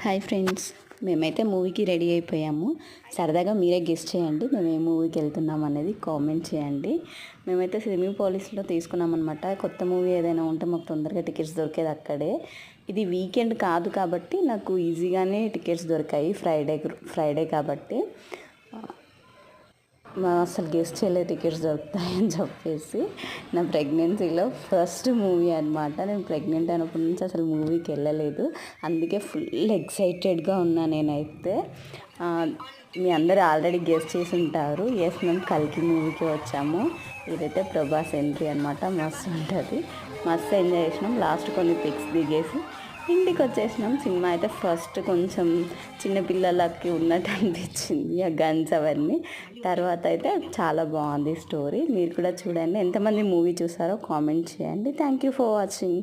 Hi friends, మేమైతే మూవీకి ready అయిపోయాము. సరదాగా మీరే గెస్ట్ చేయండి మేము ఏ మూవీకి వెళ్తున్నాం అనేది కామెంట్ చేయండి. మేమైతే సినీ పోలీస్లో తీసుకున్నాం అనమాట. కొత్త మూవీ ఏదైనా ఉంటే మాకు తొందరగా టికెట్స్ దొరికేది అక్కడే. ఇది వీకెండ్ కాదు కాబట్టి నాకు ఈజీగానే టికెట్స్ దొరికాయి. ఫ్రైడే కాబట్టి అసలు గెస్ట్ చేయలేదు టికెట్స్ దొరుకుతాయని చెప్పేసి. నా ప్రెగ్నెన్సీలో ఫస్ట్ మూవీ అనమాట. నేను ప్రెగ్నెంట్ అయినప్పటి నుంచి అసలు మూవీకి వెళ్ళలేదు. అందుకే ఫుల్ ఎక్సైటెడ్గా ఉన్నా నేనైతే. మీ అందరూ ఆల్రెడీ గెస్ట్ చేసి ఉంటారు. ఎస్, మేము కల్కి మూవీకి వచ్చాము. ఇదైతే ప్రభాస్ ఎంట్రీ అనమాట. మస్తు ఉంటుంది, మస్తు ఎంజాయ్ చేసినాం. లాస్ట్ కొన్ని పిక్స్ దిగేసి ఇంటికి వచ్చేసినాం. సినిమా అయితే ఫస్ట్ కొంచెం చిన్నపిల్లలకి ఉన్నట్టు అనిపించింది ఆ గన్స్ అవన్నీ. తర్వాత అయితే చాలా బాగుంది స్టోరీ. మీరు కూడా చూడండి. ఎంతమంది మూవీ చూసారో కామెంట్ చేయండి. Thank you for watching.